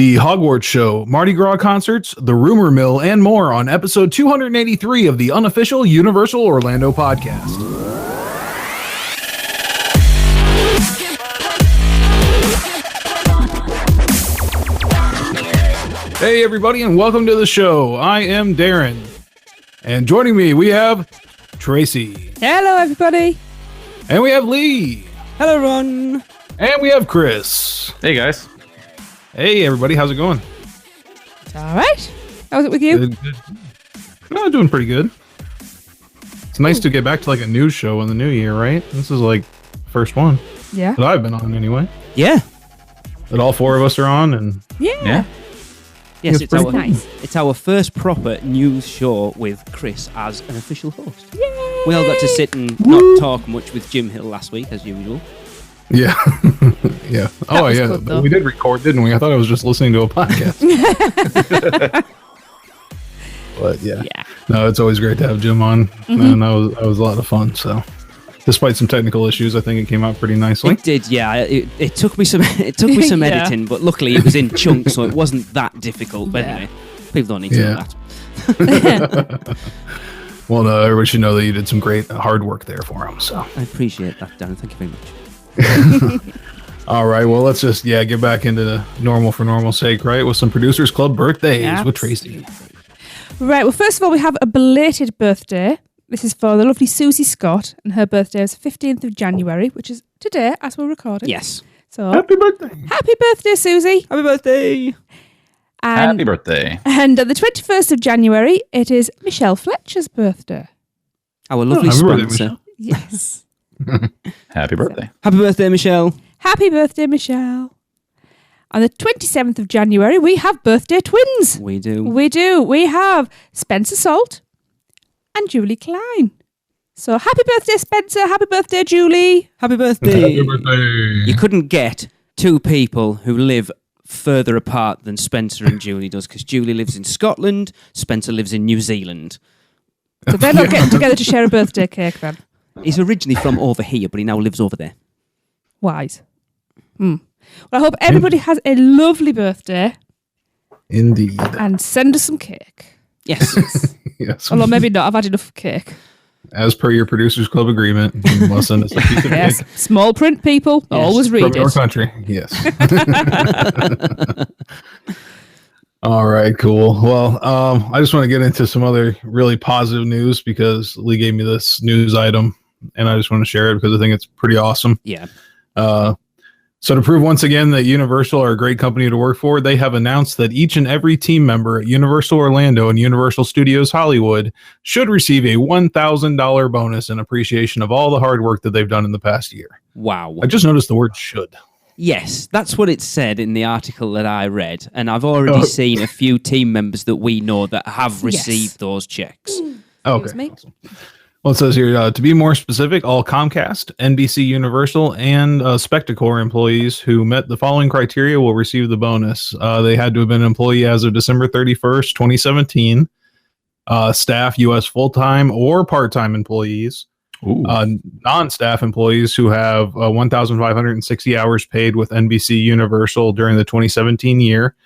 The Hogwarts Show, Mardi Gras concerts, the Rumor Mill, and more on episode 283 of the unofficial Universal Orlando podcast. Hey everybody, and welcome to the show. I am Darren, and joining me we have Tracy. Hello everybody. And we have Lee. Hello Ron. And we have Chris. Hey guys. Hey everybody, how's it going? It's all right. How's it with you? Good. No, doing pretty good. It's nice to get back to like a news show in the new year, right? This is like the first one. Yeah. That I've been on anyway. Yeah. That all four of us are on, and Yeah. Yes, It's it's our nice. It's our first proper news show with Chris as an official host. Yay! We all got to sit and not talk much with Jim Hill last week, as usual. yeah, yeah. Oh was yeah, good, though. we did record, didn't we? I thought I was just listening to a podcast. But yeah, no, it's always great to have Jim on, and that was a lot of fun. So, despite some technical issues, I think it came out pretty nicely. It did, yeah. It took me some some Yeah. editing, but luckily it was in chunks, so it wasn't that difficult. But anyway, people don't need to know that. Well, no, everybody should know that you did some great hard work there for him. So, I appreciate that, Darren. Thank you very much. all right, well, let's just get back into the normal for normal's sake, right? With some Producers Club birthdays with Tracy. Right. Well, first of all, we have a belated birthday. This is for the lovely Susie Scott, and her birthday is 15th of January, which is today as we're recording. Yes. So Happy birthday! happy birthday, Susie! Happy birthday! Happy birthday. And the 21st of January, it is Michelle Fletcher's birthday. Our lovely happy birthday, sponsor. Michelle. Yes. Happy birthday. Happy birthday, Michelle. Happy birthday, Michelle. On the 27th of January, we have birthday twins. We do. We do. We have Spencer Salt and Julie Klein. So happy birthday, Spencer. Happy birthday, Julie. Happy birthday. Happy birthday! You couldn't get two people who live further apart than Spencer and Julie does, because Julie lives in Scotland, Spencer lives in New Zealand. So they're not getting together to share a birthday cake then. He's originally from over here, but he now lives over there. Wise. Well, I hope everybody has a lovely birthday Indeed. and send us some cake. Yes. Yes. Although maybe not. I've had enough cake. As per your Producers Club agreement, you must send us a piece of Yes. cake. Small print, people. Yes. Always read From your it. country, yes. All right, cool. Well, I just want to get into some other really positive news because Lee gave me this news item, and I just want to share it because I think it's pretty awesome. Yeah. So to prove once again that Universal are a great company to work for, they have announced that each and every team member at Universal Orlando and Universal Studios Hollywood should receive a $1,000 bonus in appreciation of all the hard work that they've done in the past year. Wow. I just noticed the word should. Yes, that's what it said in the article that I read, and I've already seen a few team members that we know that have received those checks. Okay. was me. Awesome. Well, it says here, to be more specific, all Comcast, NBC Universal, and Spectacor employees who met the following criteria will receive the bonus. They had to have been an employee as of December 31st, 2017. Staff, U.S. full-time or part-time employees. Non-staff employees who have 1,560 hours paid with NBC Universal during the 2017 year.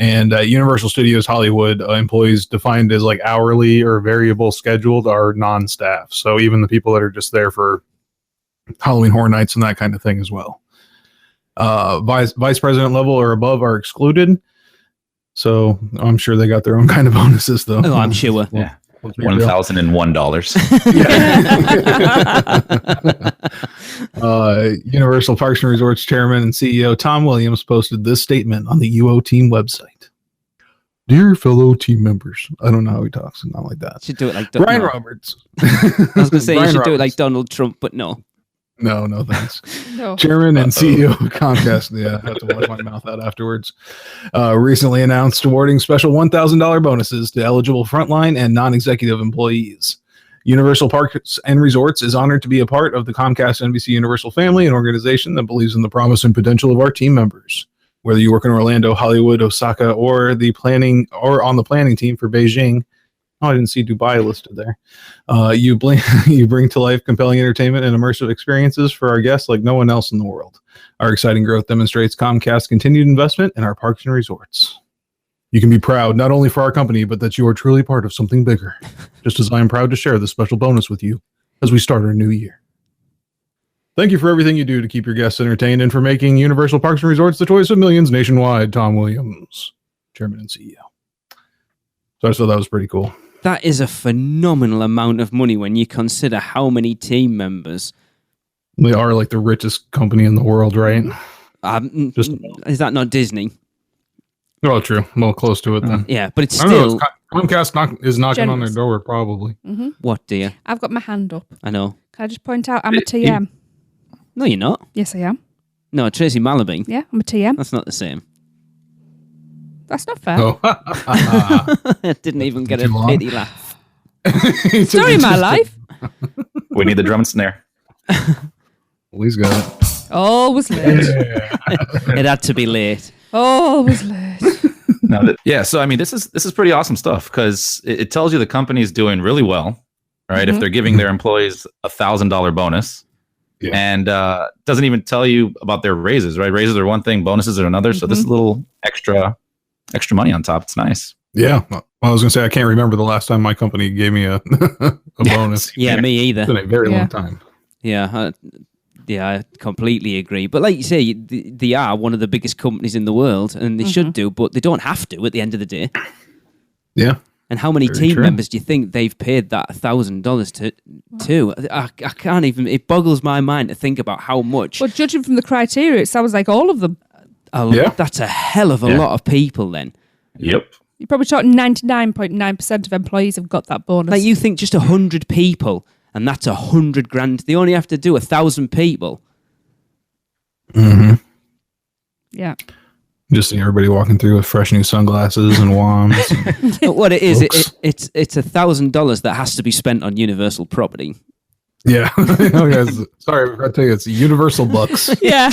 And Universal Studios Hollywood employees defined as like hourly or variable scheduled are non-staff. So even the people that are just there for Halloween Horror Nights and that kind of thing as well. Vice president level or above are excluded. So I'm sure they got their own kind of bonuses though. Oh, I'm sure. Yeah. $1,001. Universal Parks and Resorts Chairman and CEO Tom Williams posted this statement on the UO team website. Dear fellow team members, I don't know how he talks, not like that. Should do it like Brian no. Roberts. I was going to say you Brian should do it like Roberts. Donald Trump, but no. No, thanks. No. Chairman and CEO of Comcast. Yeah, I have to wash my mouth out afterwards. Recently announced awarding special $1,000 bonuses to eligible frontline and non-executive employees. Universal Parks and Resorts is honored to be a part of the Comcast NBC Universal family, an organization that believes in the promise and potential of our team members. Whether you work in Orlando, Hollywood, Osaka, or on the planning team for Beijing, Oh, I didn't see Dubai listed there. You bring to life compelling entertainment and immersive experiences for our guests like no one else in the world. Our exciting growth demonstrates Comcast's continued investment in our parks and resorts. You can be proud not only for our company, but that you are truly part of something bigger. Just as I am proud to share this special bonus with you as we start our new year. Thank you for everything you do to keep your guests entertained and for making Universal Parks and Resorts the choice of millions nationwide. Tom Williams, Chairman and CEO. So I thought that was pretty cool. That is a phenomenal amount of money when you consider how many team members. They are like the richest company in the world, right? Is that not Disney? Oh, true. Well, close to it then. Yeah, but it's I don't still... know, Comcast is knocking on their Generous. door, probably. Mm-hmm. What, dear? I've got my hand up. I know. Can I just point out I'm a TM? No, you're not. Yes, I am. No, Tracy Malaby. Yeah, I'm a TM. That's not the same. That's not fair. Oh. I didn't even get a Too long? pity laugh. Story of my life. We need the drum and snare. Well, he's got it. Always late. It had to be late. Always late. So I mean, this is pretty awesome stuff because it tells you the company is doing really well, right? Mhm. If they're giving their employees $1,000 bonus, Yeah. and doesn't even tell you about their raises, right? Raises are one thing, bonuses are another. So this is a little extra money on top. It's nice. Yeah. Well, I was going to say, I can't remember the last time my company gave me a bonus. Yeah, me either. It's been a very Yeah. long time. Yeah, I completely agree. But like you say, they are one of the biggest companies in the world, and they should do, but they don't have to at the end of the day. Yeah. And how many Very team true. members do you think they've paid that $1,000 to? I can't even. It boggles my mind to think about how much. Well, judging from the criteria, it sounds like all of them. Yeah. That's a hell of a Yeah. lot of people. Then, Yep. You're probably talking 99.9% of employees have got that bonus. like you think, just 100 people, and that's $100,000. They only have to do 1,000 people. Mm-hmm. Yeah. Just see everybody walking through with fresh new sunglasses and wands. But what it is, Books. it's $1,000 that has to be spent on Universal property. Yeah. Oh, guys, sorry, I forgot to tell you, it's Universal Bucks. Yeah.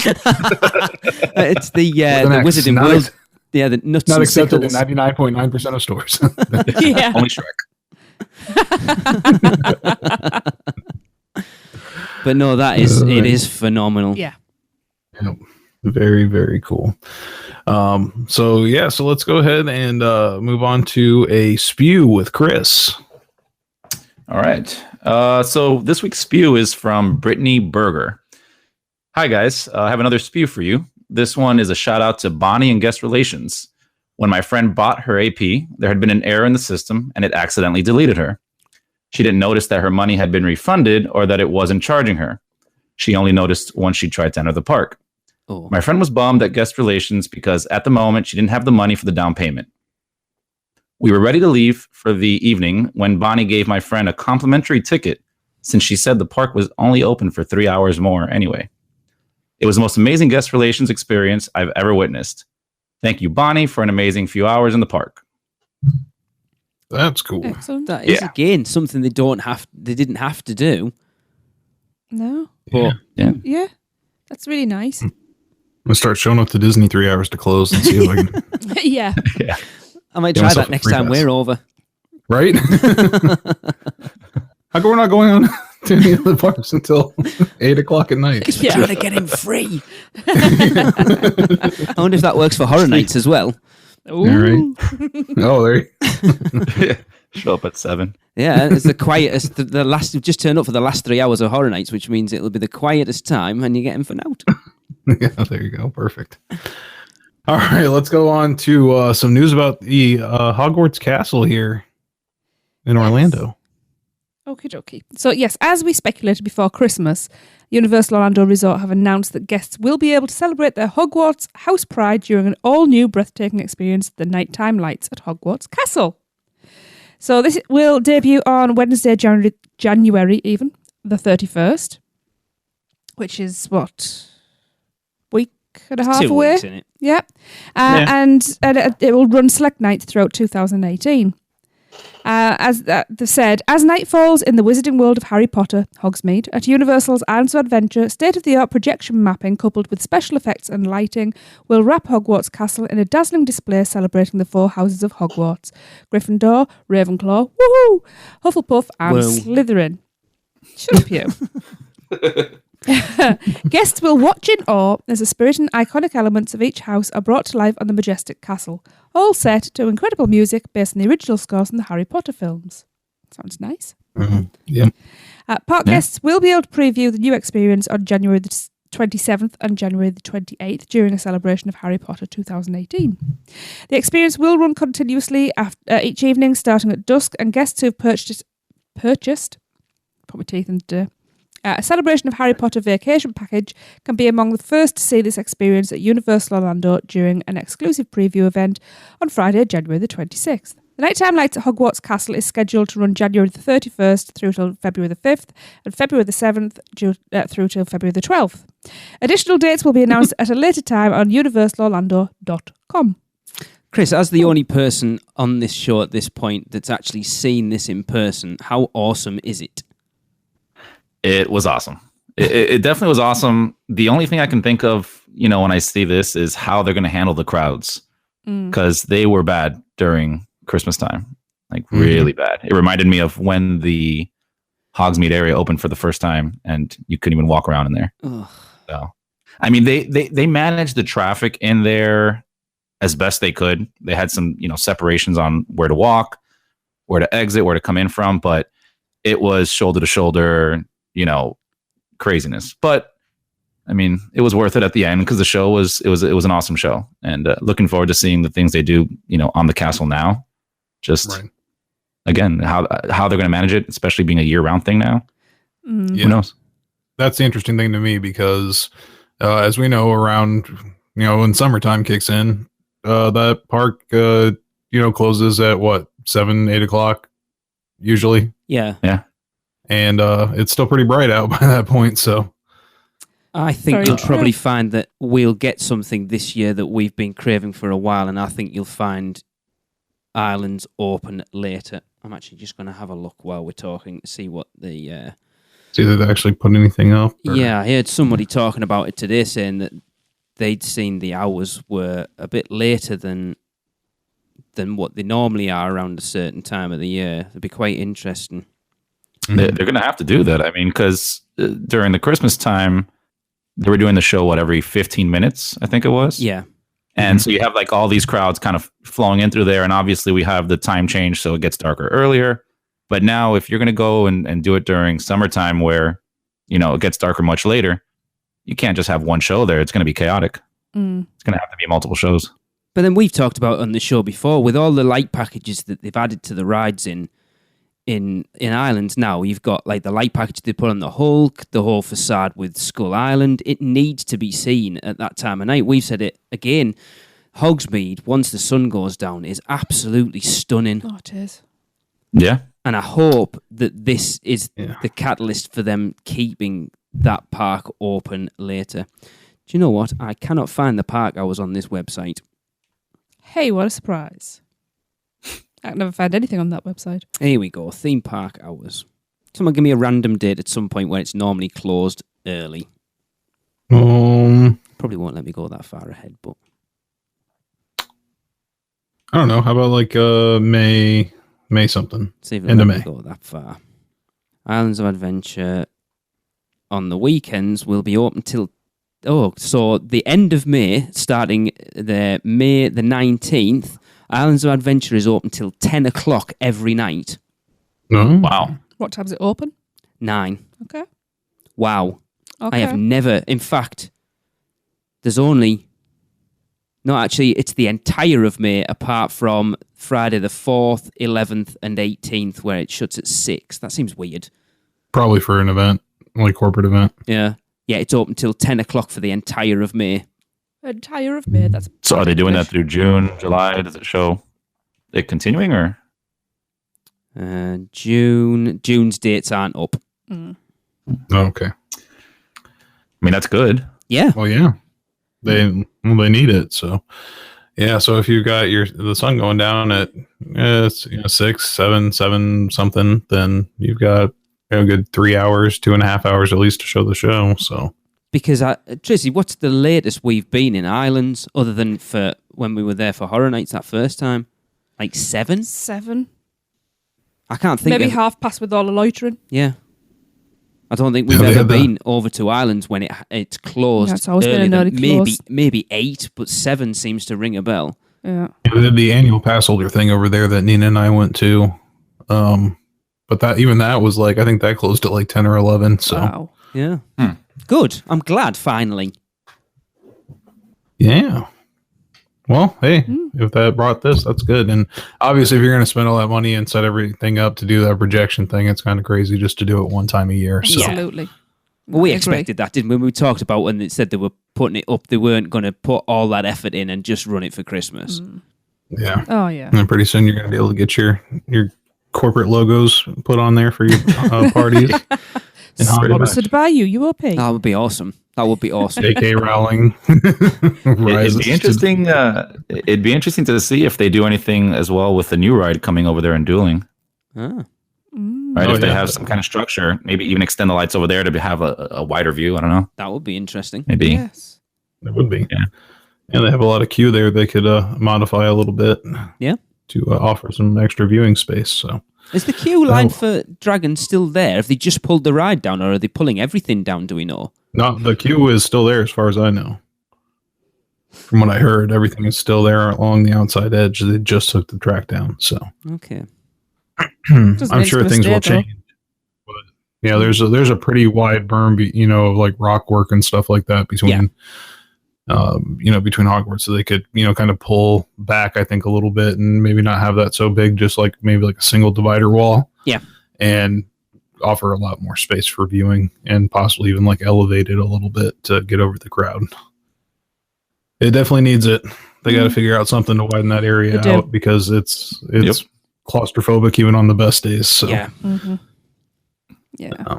It's the With an X, Wizarding not World. ex- Yeah, the nuts Not and accepted in sickles. 99.9% of stores. Yeah. Only Shrek. But no, it is phenomenal. Yeah. Yep. Very, very cool. So let's go ahead and move on to a SPEW with Chris. All right. So this week's SPEW is from Brittany Berger. Hi, guys. I have another SPEW for you. This one is a shout out to Bonnie and Guest Relations. When my friend bought her AP, there had been an error in the system and it accidentally deleted her. She didn't notice that her money had been refunded or that it wasn't charging her. She only noticed once she tried to enter the park. Oh. My friend was bummed at Guest Relations because at the moment she didn't have the money for the down payment. We were ready to leave for the evening when Bonnie gave my friend a complimentary ticket since she said the park was only open for 3 hours more anyway. It was the most amazing Guest Relations experience I've ever witnessed. Thank you, Bonnie, for an amazing few hours in the park. That's cool. Excellent. That is Yeah. again something they didn't have to do. No. But Yeah. That's really nice. I'm gonna start showing up to Disney 3 hours to close and see if I can. Yeah. Yeah. I might Give try myself that a next free time pass. we're over. Right? How come we're not going on to any of the parks until 8 o'clock at night? Yeah. Trying to get him free. I wonder if that works for Horror Nights as well. Ooh. All right. Oh, there. Show up at 7. Yeah, it's the quietest. The last we've just turned up for the last 3 hours of Horror Nights, which means it'll be the quietest time, and you get him for out. Yeah, there you go. Perfect. All right, let's go on to some news about the Hogwarts Castle here in Orlando. Okie dokie. So, yes, as we speculated before Christmas, Universal Orlando Resort have announced that guests will be able to celebrate their Hogwarts house pride during an all-new breathtaking experience, the nighttime lights at Hogwarts Castle. So this will debut on Wednesday, January even, the 31st, which is, week and a half 2 away? weeks, innit? Yeah. Yeah. And it will run select nights throughout 2018. They said, as night falls in the wizarding world of Harry Potter, Hogsmeade, at Universal's Islands of Adventure, state-of-the-art projection mapping coupled with special effects and lighting will wrap Hogwarts Castle in a dazzling display celebrating the 4 houses of Hogwarts: Gryffindor, Ravenclaw, woohoo, Hufflepuff, and Whoa. Slytherin. Shut up, you. Guests will watch in awe as the spirit and iconic elements of each house are brought to life on the majestic castle, all set to incredible music based on the original scores from the Harry Potter films. Sounds nice. Yeah. Park guests will be able to preview the new experience on January the 27th and January the 28th during a celebration of Harry Potter 2018. The experience will run continuously each evening starting at dusk, and guests who have purchased put my teeth into a celebration of Harry Potter vacation package can be among the first to see this experience at Universal Orlando during an exclusive preview event on Friday, January the 26th. The nighttime lights at Hogwarts Castle is scheduled to run January the 31st through till February the 5th and February the 7th through till February the 12th. Additional dates will be announced at a later time on universalorlando.com. Chris, as the only person on this show at this point that's actually seen this in person, how awesome is it? It was awesome. It definitely was awesome. The only thing I can think of, when I see this is how they're going to handle the crowds, because they were bad during Christmas time, like really bad. It reminded me of when the Hogsmeade area opened for the first time and you couldn't even walk around in there. Ugh. So, I mean, they managed the traffic in there as best they could. They had some, separations on where to walk, where to exit, where to come in from, but it was shoulder to shoulder, craziness. But I mean, it was worth it at the end because the show was an awesome show, and looking forward to seeing the things they do, on the castle now. Just again, how they're going to manage it, especially being a year-round thing now. Who knows? That's the interesting thing to me because, as we know, around when summertime kicks in, that park closes at 7-8 o'clock usually. Yeah. And it's still pretty bright out by that point, so I think you'll probably find that we'll get something this year that we've been craving for a while, and I think you'll find Islands open later. I'm actually just going to have a look while we're talking to see what the... see if they actually put anything up. Or... Yeah, I heard somebody talking about it today saying that they'd seen the hours were a bit later than what they normally are around a certain time of the year. It'd be quite interesting. They're going to have to do that. I mean, because during the Christmas time, they were doing the show, every 15 minutes, I think it was? Yeah. And so you have like all these crowds kind of flowing in through there. And obviously we have the time change, so it gets darker earlier. But now if you're going to go and do it during summertime where, it gets darker much later, you can't just have one show there. It's going to be chaotic. It's going to have to be multiple shows. But then we've talked about on the show before, with all the light packages that they've added to the rides in Ireland now, you've got like the light package they put on the Hulk, the whole facade with Skull Island. It needs to be seen at that time of night. We've said it again. Hogsmeade, once the sun goes down, is absolutely stunning. Oh, it is. Yeah. And I hope that this is the catalyst for them keeping that park open later. Do you know what? I cannot find the park hours on this website. Hey, what a surprise. I can never find anything on that website. Here we go. Theme park hours. Someone give me a random date at some point when it's normally closed early. Probably won't let me go that far ahead, but I don't know. How about like May something? See if it'll let me go that far. Islands of Adventure on the weekends will be open till so the end of May, starting the May the 19th. Islands of Adventure is open till 10 o'clock every night. No. Wow. What time's it open? 9. Okay. Wow. Okay. I have never... In fact, there's only... No, actually, it's the entire of May, apart from Friday the 4th, 11th, and 18th, where it shuts at 6. That seems weird. Probably for an event, like corporate event. Yeah. Yeah, it's open till 10 o'clock for the entire of May. Entire of May. That's So are they doing that through June, July? Does it show it continuing or? June's dates aren't up. Okay. I mean, that's good. Yeah. Well, yeah. They need it. So, Yeah, so if you've got the sun going down at 6, 7 something, then you've got a good 3 hours, 2.5 hours at least to show the show. So Because Tracy, what's the latest we've been in Islands other than for when we were there for Horror Nights that first time? Like 7? 7. I can't think. Maybe of, half past with all the loitering. Yeah. I don't think we've Yeah, they ever had been over to Islands when it's closed. Yeah, it's always been earlier an than- early close. maybe 8, but 7 seems to ring a bell. Yeah. they did the annual pass holder thing over there that Nina and I went to. But that was like, I think that closed at like 10 or 11. So Wow. Yeah. Good. I'm glad finally. yeah. Well, hey, if that brought this, that's good. And obviously, if you're going to spend all that money and set everything up to do that projection thing, it's kind of crazy just to do it one time a year. So Absolutely. Well, we I agree. expected that, didn't we? We talked about when they said they were putting it up, they weren't going to put all that effort in and just run it for Christmas. yeah. Oh, yeah. And then pretty soon you're going to be able to get your corporate logos put on there for your parties. And Sponsored by UUOP. That would be awesome. That would be awesome. J.K. Rowling. It'd be interesting. It'd be interesting to see if they do anything as well with the new ride coming over there and dueling. Ah. Right, Oh, if they yeah. have some kind of structure, maybe even extend the lights over there to have a wider view. I don't know. That would be interesting. Maybe. Yes. It would be. Yeah. Yeah, they have a lot of queue there. They could modify a little bit. Yeah. To offer some extra viewing space. So Is the queue line Oh. for Dragon still there? Have they just pulled the ride down, or are they pulling everything down? Do we know? no, the queue is still there as far as I know. From what I heard, everything is still there along the outside edge. They just took the track down. So Okay. Doesn't I'm mean it's sure gonna things will stay, though. change. But yeah, there's a pretty wide berm, like rock work and stuff like that between, between Hogwarts. So they could, kind of pull back, I think, a little bit and maybe not have that so big, just like maybe like a single divider wall. Yeah. And offer a lot more space for viewing and possibly even like elevate it a little bit to get over the crowd. It definitely needs it. They got to figure out something to widen that area They do. out because it's claustrophobic even on the best days. So Yeah. Mm-hmm. Yeah.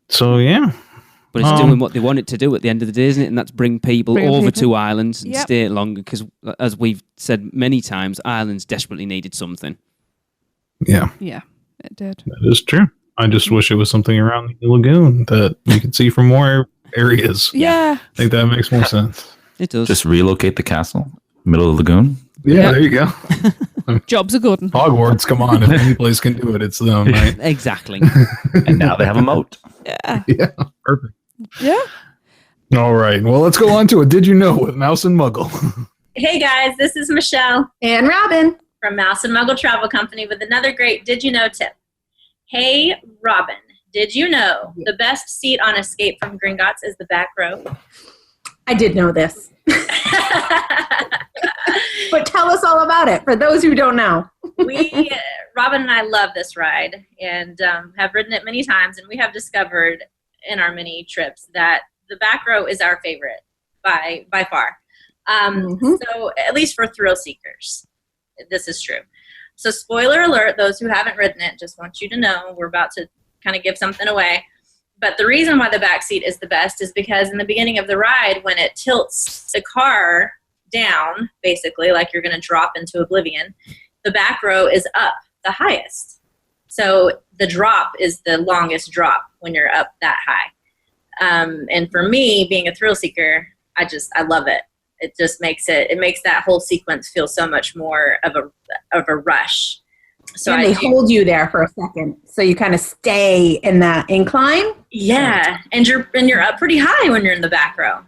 So yeah, But it's doing what they want it to do at the end of the day, isn't it? And that's bring people Bring over people. to Islands and Yep. stay longer. Because, as we've said many times, Islands desperately needed something. yeah, Yeah. It did. that is true. I just wish it was something around the lagoon that you could see from more areas. Yeah. I think that makes more sense. It does. Just relocate the castle, middle of the lagoon. Yeah, there you go. Jobs are good. Hogwarts, come on. If any place can do it, it's them, right? Exactly. And now they have a moat. Yeah. Yeah, perfect. Yeah. All right. Well, let's go on to a Did You Know with Mouse and Muggle. Hey guys, this is Michelle And Robin. from Mouse and Muggle Travel Company with another great Did You Know tip. Hey Robin, did you know the best seat on Escape from Gringotts is the back row? I did know this. But tell us all about it for those who don't know. Robin and I love this ride and have ridden it many times, and we have discovered in our many trips that the back row is our favorite by far. So at least for thrill seekers, this is true. So spoiler alert, those who haven't ridden it, just want you to know we're about to kind of give something away. But the reason why the back seat is the best is because in the beginning of the ride, when it tilts the car down, basically like you're going to drop into oblivion, the back row is up the highest. So the drop is the longest drop when you're up that high. And for me, being a thrill seeker, I love it. It just makes that whole sequence feel so much more of a rush. So And they hold you there for a second, so you kind of stay in that incline. Yeah, and you're up pretty high when you're in the back row.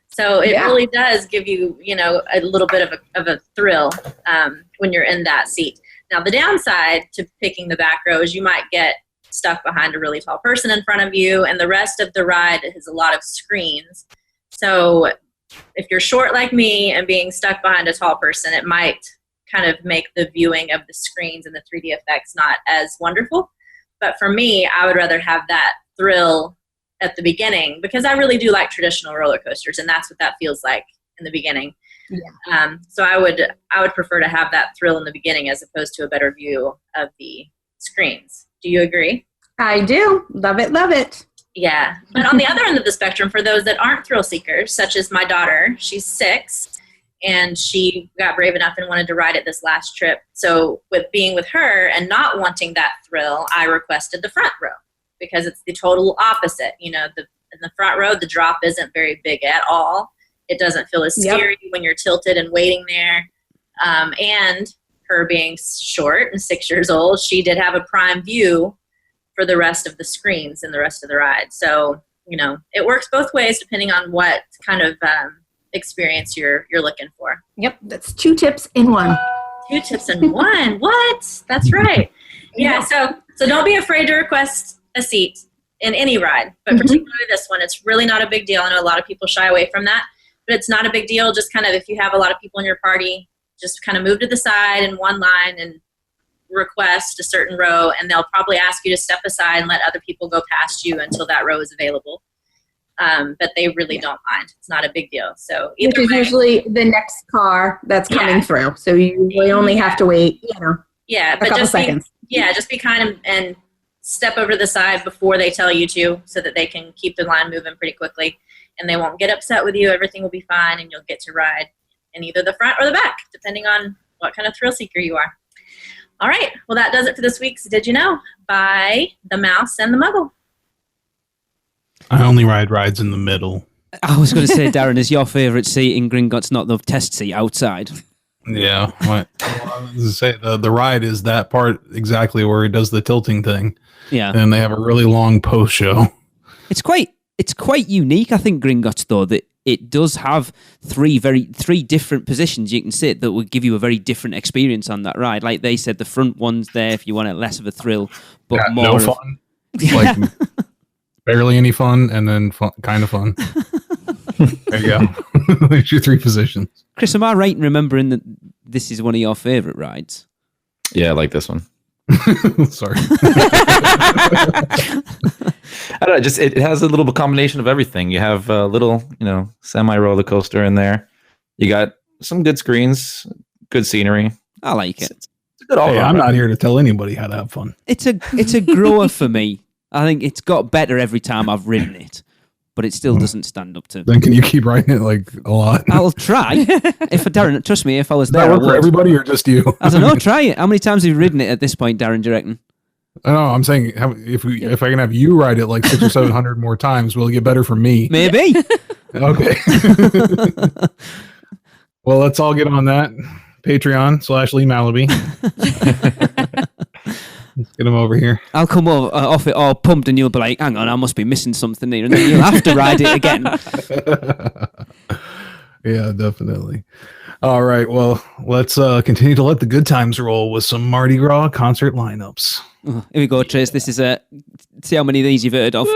So it really does give you, a little bit of a thrill when you're in that seat. Now, the downside to picking the back row is you might get stuck behind a really tall person in front of you, and the rest of the ride has a lot of screens. So if you're short like me and being stuck behind a tall person, it might kind of make the viewing of the screens and the 3D effects not as wonderful. But for me, I would rather have that thrill at the beginning because I really do like traditional roller coasters, and that's what that feels like in the beginning. Yeah. So I would prefer to have that thrill in the beginning as opposed to a better view of the screens. Do you agree? I do. Love it, love it. Yeah. But on the other end of the spectrum, for those that aren't thrill seekers, such as my daughter, she's 6, and she got brave enough and wanted to ride it this last trip. So with being with her and not wanting that thrill, I requested the front row because it's the total opposite. You know, in the front row, the drop isn't very big at all. It doesn't feel as scary when you're tilted and waiting there. And her being short and 6 years old, she did have a prime view for the rest of the screens and the rest of the ride. So, you know, it works both ways depending on what kind of experience you're looking for. Yep, that's 2 tips in 1. 2 tips in 1. What? That's right. Yeah. So don't be afraid to request a seat in any ride, but particularly this one. It's really not a big deal. I know a lot of people shy away from that, but it's not a big deal. Just kind of, if you have a lot of people in your party, just kind of move to the side in one line and request a certain row, and they'll probably ask you to step aside and let other people go past you until that row is available. But they really don't mind. It's not a big deal. So which is usually the next car that's coming through. So you really only have to wait, you know, a couple just seconds. Just be kind and step over to the side before they tell you to, so that they can keep the line moving pretty quickly, and they won't get upset with you. Everything will be fine, and you'll get to ride in either the front or the back, depending on what kind of thrill seeker you are. All right. Well, that does it for this week's Did You Know by the Mouse and the Muggle. I only ride rides in the middle. I was going to say, Darren, is your favourite seat in Gringotts not the test seat outside? Yeah. Well, I was going to say, the ride is that part exactly where he does the tilting thing. Yeah. And they have a really long post show. It's quite unique, I think, Gringotts, though, that it does have three different positions you can sit that will give you a very different experience on that ride. Like they said, the front one's there if you want less of a thrill, but more fun. Like barely any fun, and then kind of fun. There you go. There's your 3 positions. Chris, am I right in remembering that this is one of your favourite rides? Yeah, I like this one. Sorry. I don't know, just it has a little combination of everything. You have a little, semi roller coaster in there. You got some good screens, good scenery. I like it. It's a good all-around I'm ride. not here to tell anybody how to have fun. It's a grower for me. I think it's got better every time I've ridden it, but it still doesn't stand up to. Then can you keep riding it like a lot? I'll try. Darren, trust me, if I was Does that there, work for everybody or just you? I don't know. Try it. How many times have you ridden it at this point, Darren? Do you reckon? No, I'm saying if I can have you ride it like 600 or 700 more times, will it get better for me? Maybe. Okay. Well, let's all get on that. Patreon/Lee Malaby. Let's get him over here. I'll come over off it all pumped, and you'll be like, "Hang on, I must be missing something here," and then you'll have to ride it again. Yeah, definitely. All right. Well, let's continue to let the good times roll with some Mardi Gras concert lineups. Oh, here we go, Trace. This is see how many of these you've heard of.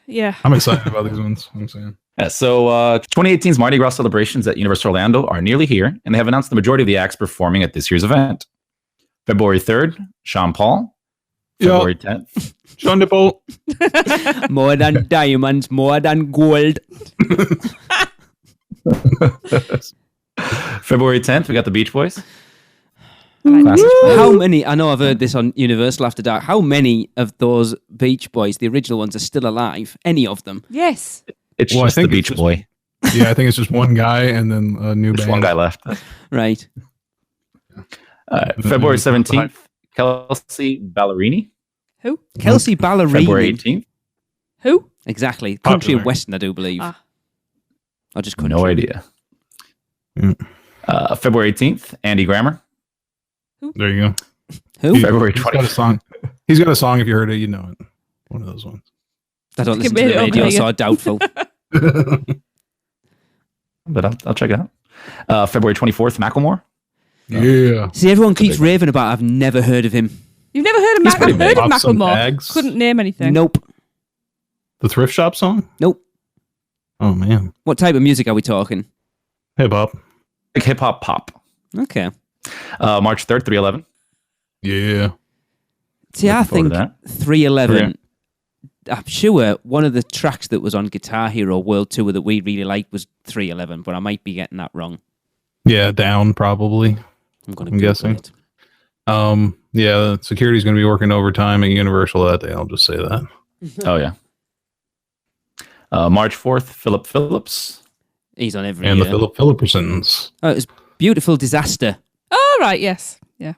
Yeah. I'm excited about these ones. I'm saying. Yeah, so 2018's Mardi Gras celebrations at Universal Orlando are nearly here, and they have announced the majority of the acts performing at this year's event. February 3rd, Sean Paul. February 10th. Sean Paul. More than diamonds, more than gold. February 10th, we got the Beach Boys. How many? I know I've heard this on Universal After Dark. How many of those Beach Boys, the original ones, are still alive? Any of them? Yes. It's Well, I just the think Beach it's Boy. Yeah, I think it's just one guy and then a new Just band. one guy left. Right. February 17th, Kelsey Ballerini. Who? Kelsey Ballerini. February 18th. Who? Exactly. Country and Popular. Western, I do believe. Ah. Or just country. No idea. Mm. February 18th, Andy Grammer. There you go. Who? February He's got a 20th. song. He's got a song. If you heard it, you know it. One of those ones. I don't listen to made the it up, radio, Megan. so I'm doubtful. But I'll check it out. February 24th, Macklemore. Yeah. See, everyone That's a keeps big one. raving about it. I've never heard of him. You've never heard of He's Mac? pretty I've heard big. of Pop some Macklemore. bags. Couldn't name anything. Nope. The thrift shop song? Nope. Oh man. What type of music are we talking? Hip hop. Like hip hop pop. Okay. March 3rd, 311. Yeah. See, I Looking think forward 311, I'm sure one of the tracks that was on Guitar Hero World Tour that we really liked was 311, but I might be getting that wrong. Yeah, down probably. I'm going I'm to guessing. it. Yeah, security's going to be working overtime at Universal that day. I'll just say that. Oh, yeah. March 4th, Philip Phillips. He's on every And year. the Philippersons. Oh, it was Beautiful Disaster. Oh, right, yes. Yeah.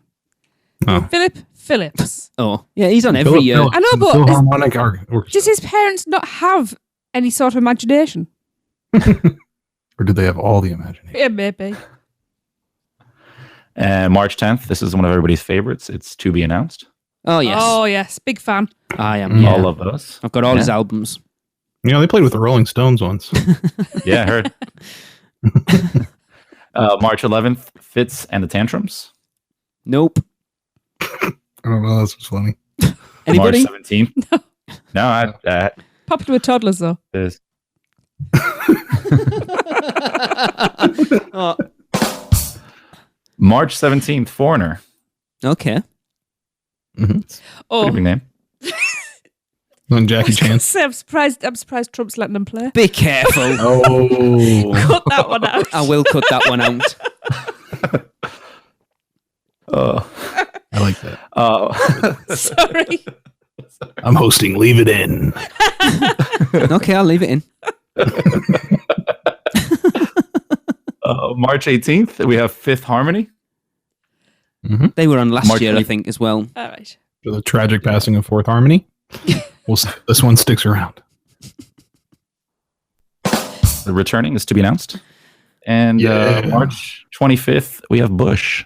Oh. Philip Phillips. Oh, yeah, he's on every year. I know, but Philharmonic Orchestra. does his parents not have any sort of imagination? Or do they have all the imagination? Yeah, maybe. And March 10th, this is one of everybody's favorites. It's To Be Announced. Oh, yes. Oh, yes. Big fan. I am. Yeah. All of those. I've got all his Yeah. albums. You know, they played with the Rolling Stones once. Yeah, I heard. March 11th, Fitz and the Tantrums. Nope. I don't know. That's what's funny. Anybody? March 17th. No, I Popular with toddlers, though. is. Oh, March 17th, Foreigner. okay. Oh, Pretty big name. And Jackie Chan. I'm surprised Trump's letting them play. Be careful. Oh. Cut that one out. I will cut that one out. I like that. Sorry. I'm hosting Leave It In. Okay, I'll leave it in. March 18th, we have Fifth Harmony. They were on last March year, I 20 think, as well. All right. For the tragic passing of Fourth Harmony. This one sticks around. The Returning is To Be Announced. And Yeah. March 25th, we have Bush.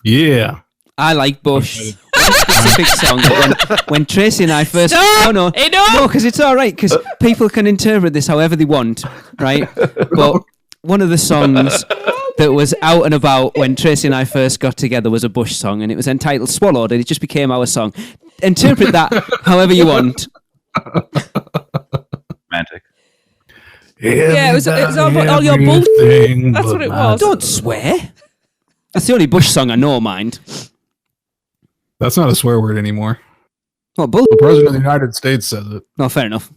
Yeah. I like Bush. One specific song that when Tracy and I first... Stop! No, Enough! because it's all right, because people can interpret this however they want, right? But one of the songs that was out and about when Tracy and I first got together was a Bush song, and it was entitled Swallowed, and it just became our song. Interpret that however you want. Romantic. Yeah, it was all about all your bull. Everything That's but what it my- was. Don't swear. That's the only Bush song I know, mind. That's not a swear word anymore. What, bull? The President of the United States says it. No, fair enough.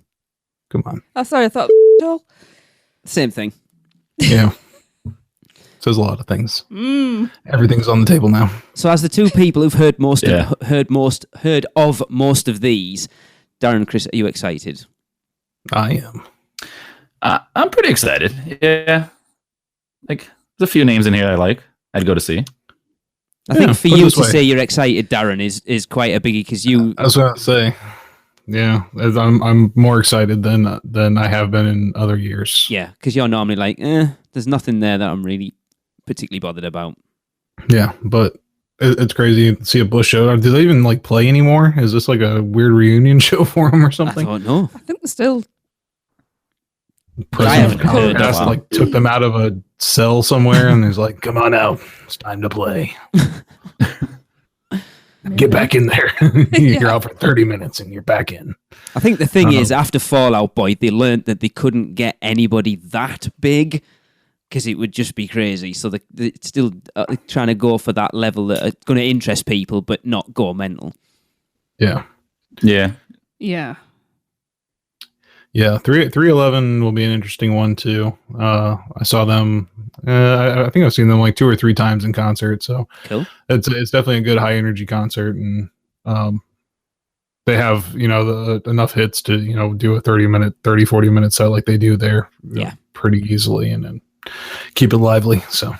Come on. Oh, sorry, I thought. Same thing. Yeah. Says a lot of things. Mm. Everything's on the table now. So, as the two people who've heard Yeah. heard of most of these, Darren and Chris, are you excited? I am. I'm pretty excited. Yeah. Like, there's a few names in here I like. I'd go to see. I think for put it you this to way. say you're excited, Darren, is quite a biggie because you. I was going to say, yeah, I'm more excited than I have been in other years. Yeah, because you're normally like, there's nothing there that I'm really particularly bothered about. Yeah, but it's crazy to see a Bush show. Do they even like play anymore? Is this like a weird reunion show for them or I something? thought, no. I think they're still. I haven't heard of Comcast, that. like took them out of a cell somewhere and he's like, "Come on out, it's time to play. Get back in there. You're out for 30 minutes and you're back in." I think the thing Uh-huh. is, after Fallout Boy, they learned that they couldn't get anybody that big because it would just be crazy. So they're still trying to go for that level that are going to interest people, but not go mental. Yeah, Yeah. Yeah. yeah. 311 will be an interesting one too. I saw them. I think I've seen them like 2 or 3 times in concert. So Cool. it's definitely a good high energy concert, and they have enough hits to do a 40 minute set like they do there. Yeah. Pretty easily, and then keep it lively. So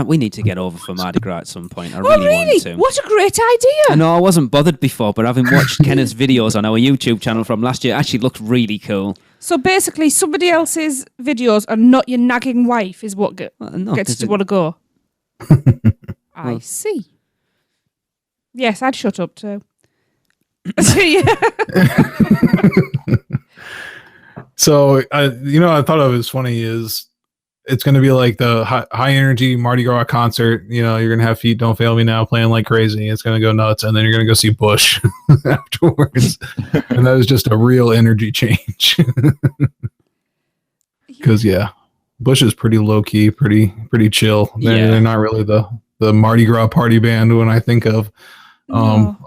We need to get over for Mardi Gras at some point. I Oh, really want really? to. What a great I idea! know I wasn't bothered before, but having watched Kenneth's videos on our YouTube channel from last year, it actually looked really cool. So basically, somebody else's videos are not your nagging wife, is what No, gets 'cause you to want to go. I Well. see. Yes, I'd shut up too. Yeah. So, I thought of as funny is it's going to be like the high energy Mardi Gras concert. You're going to have Feet Don't Fail Me Now playing like crazy. It's going to go nuts. And then you're going to go see Bush afterwards. And that is just a real energy change. Because, yeah, Bush is pretty low key, pretty chill. They're not really the Mardi Gras party band when I think of. No.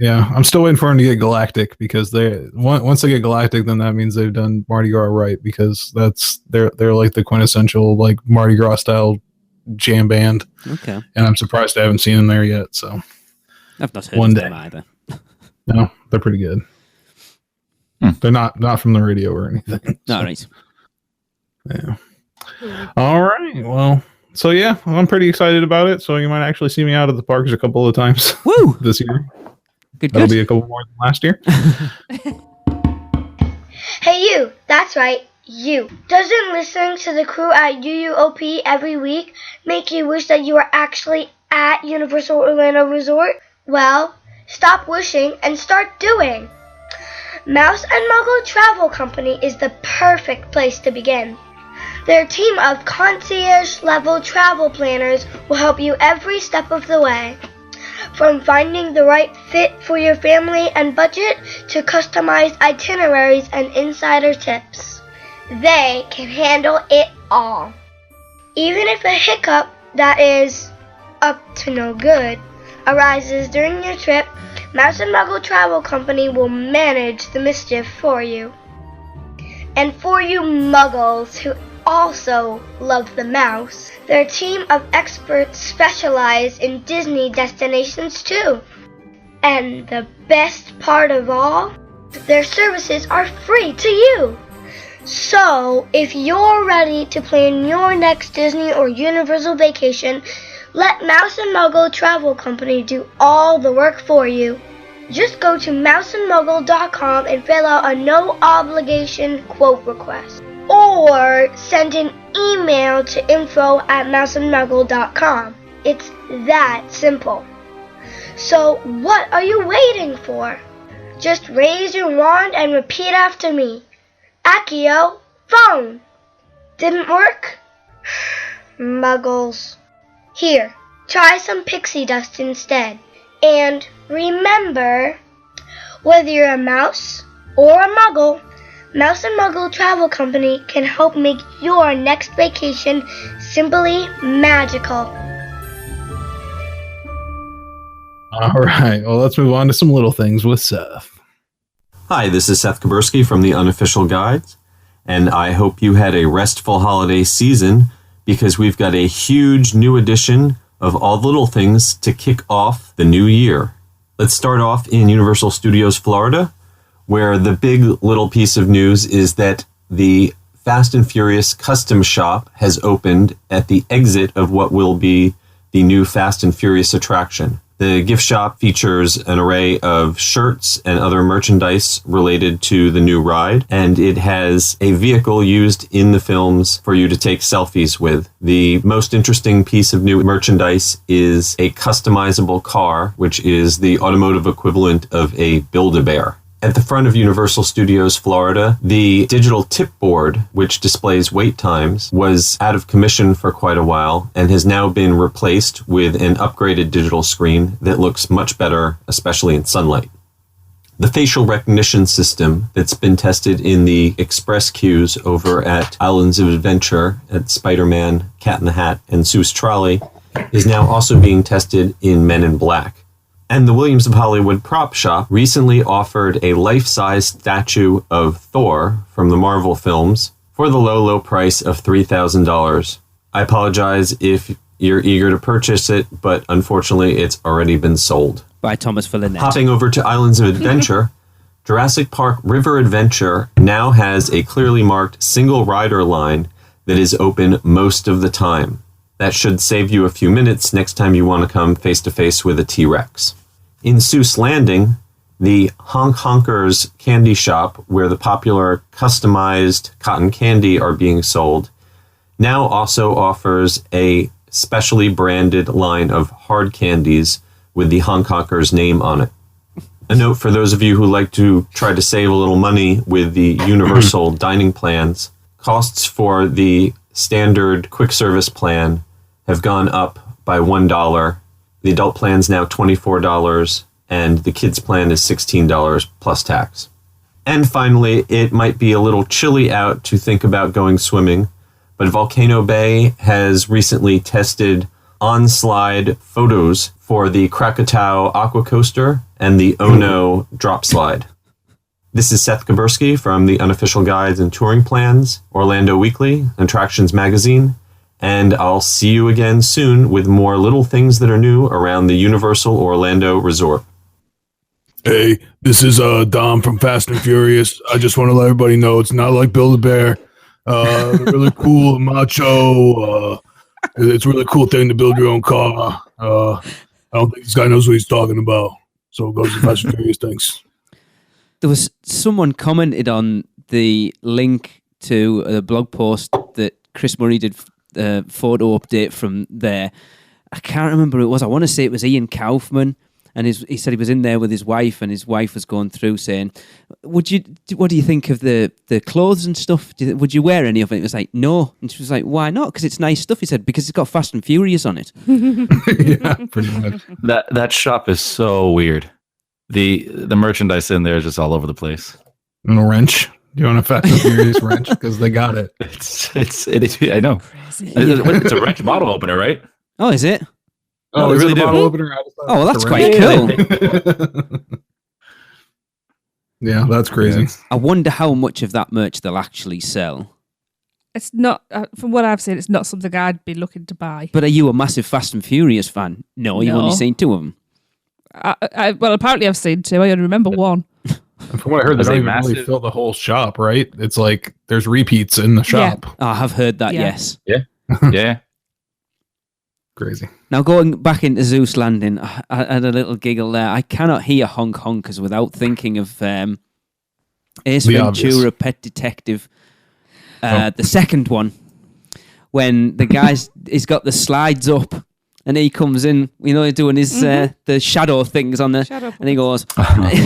Yeah, I'm still waiting for them to get Galactic because once they get Galactic, then that means they've done Mardi Gras right, because they're like the quintessential like Mardi Gras style jam band, Okay. and I'm surprised I haven't seen them there yet. So I've not heard One of day. them either. no, they're pretty good. They're not from the radio or anything. All right. Yeah. All right. Well, so yeah, I'm pretty excited about it. So you might actually see me out at the parks a couple of times. Woo! This year. Good. That'll be a couple more than last year. Hey you, that's right, you. Doesn't listening to the crew at UUOP every week make you wish that you were actually at Universal Orlando Resort? Well, stop wishing and start doing. Mouse and Muggle Travel Company is the perfect place to begin. Their team of concierge-level travel planners will help you every step of the way. From finding the right fit for your family and budget to customized itineraries and insider tips. They can handle it all. Even if a hiccup that is up to no good arises during your trip, Mouse and Muggle Travel Company will manage the mischief for you. And for you muggles who also love the mouse, their team of experts specialize in Disney destinations too. And the best part of all, their services are free to you. So, if you're ready to plan your next Disney or Universal vacation, let Mouse and Muggle Travel Company do all the work for you. Just go to mouseandmuggle.com and fill out a no-obligation quote request. Or send an email to info@mouseandmuggle.com. It's that simple. So what are you waiting for? Just raise your wand and repeat after me. Accio, phone. Didn't work? Muggles. Here, try some pixie dust instead. And remember, whether you're a mouse or a muggle, Mouse and Muggle Travel Company can help make your next vacation simply magical. All right. Well, let's move on to some little things with Seth. Hi, this is Seth Kaburski from the Unofficial Guides, and I hope you had a restful holiday season because we've got a huge new edition of All the Little Things to kick off the new year. Let's start off in Universal Studios Florida, where the big little piece of news is that the Fast and Furious custom shop has opened at the exit of what will be the new Fast and Furious attraction. The gift shop features an array of shirts and other merchandise related to the new ride, and it has a vehicle used in the films for you to take selfies with. The most interesting piece of new merchandise is a customizable car, which is the automotive equivalent of a Build-A-Bear. At the front of Universal Studios Florida, the digital tip board, which displays wait times, was out of commission for quite a while and has now been replaced with an upgraded digital screen that looks much better, especially in sunlight. The facial recognition system that's been tested in the express queues over at Islands of Adventure at Spider-Man, Cat in the Hat, and Seuss Trolley is now also being tested in Men in Black. And the Williams of Hollywood prop shop recently offered a life-size statue of Thor from the Marvel films for the low, low price of $3,000. I apologize if you're eager to purchase it, but unfortunately it's already been sold. By Thomas Villeneuve. Hopping over to Islands of Adventure, Jurassic Park River Adventure now has a clearly marked single rider line that is open most of the time. That should save you a few minutes next time you want to come face-to-face with a T-Rex. In Seuss Landing, the Honk Honkers candy shop, where the popular customized cotton candy are being sold, now also offers a specially branded line of hard candies with the Honk Honkers name on it. A note for those of you who like to try to save a little money with the universal dining plans, costs for the standard quick service plan have gone up by $1. The adult plan is now $24, and the kids plan is $16 plus tax. And finally, it might be a little chilly out to think about going swimming, but Volcano Bay has recently tested on-slide photos for the Krakatoa Aqua Coaster and the Ono Drop Slide. This is Seth Kaburski from the Unofficial Guides and Touring Plans, Orlando Weekly, Attractions Magazine, and I'll see you again soon with more little things that are new around the Universal Orlando Resort. Hey, this is Dom from Fast and Furious. I just want to let everybody know it's not like Build-A-Bear. Really cool, macho. It's a really cool thing to build your own car. I don't think this guy knows what he's talking about. So it goes to Fast and Furious things. There was someone commented on the link to a blog post that Chris Murray did a photo update from there. I can't remember who it was. I want to say it was Ian Kaufman. And he said he was in there with his wife, and his wife was going through saying, what do you think of the clothes and stuff? Would you wear any of it? It was like, no. And she was like, why not? Because it's nice stuff. He said, because it's got Fast and Furious on it. Yeah, pretty much. That shop is so weird. The merchandise in there is just all over the place. And a wrench. Do you want a Fast and Furious wrench? Because they got it. I know. It's a wrench bottle opener, right? Oh, is it? Oh, they really do. Bottle opener? Oh, well, that's quite cool. Yeah, that's crazy. I wonder how much of that merch they'll actually sell. It's not, from what I've seen, it's not something I'd be looking to buy. But are you a massive Fast and Furious fan? No, you've only seen 2 of them. Well, apparently I've seen 2. I only remember one. And from what I heard, they don't even really fill the whole shop, right? It's like there's repeats in the shop. Oh, I have heard that, yes. Yeah. Yeah. Crazy. Now, going back into Zeus Landing, I had a little giggle there. I cannot hear honk honkers without thinking of Ace The Ventura, obvious. Pet Detective, the second one, when the guy's he's got the slides up and he comes in, doing his the shadow things on the, Shadow and he goes,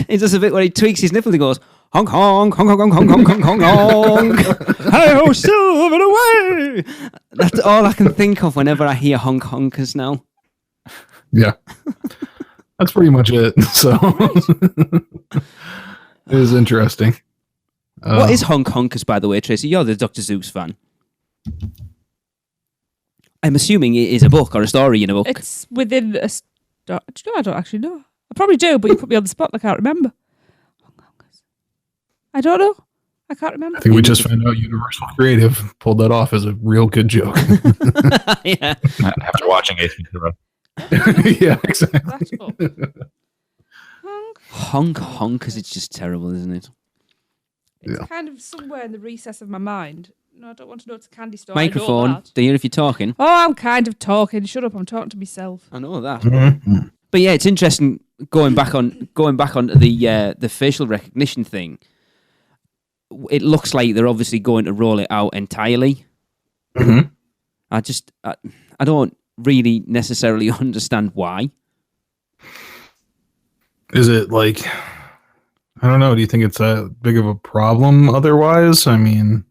he does a bit where he tweaks his nipple. He goes, honk honk honk honk honk honk honk honk honk. Hey, silver away. That's all I can think of whenever I hear honk honkers now. Yeah. That's pretty much it. So it is interesting. What is honk honkers, by the way, Tracy? You're the Dr. Zeus fan. I'm assuming it is a book or a story in a book. It's within a story. Do you know? I don't actually know. I probably do, but you put me on the spot and I can't remember. I don't know. I can't remember. I think we just found out Universal Creative pulled that off as a real good joke. Yeah. After watching Ace Ventura. Yeah, exactly. Honk honkers, it's just terrible, isn't it? It's kind of somewhere in the recess of my mind. No, I don't want to know it's a candy store. I know Microphone, that. do you hear if you're talking? Oh, I'm kind of talking. Shut up, I'm talking to myself. I know that. Mm-hmm. But yeah, it's interesting going back on the facial recognition thing. It looks like they're obviously going to roll it out entirely. Mm-hmm. I don't really necessarily understand why. Is it like, I don't know, do you think it's that big of a problem otherwise? I mean,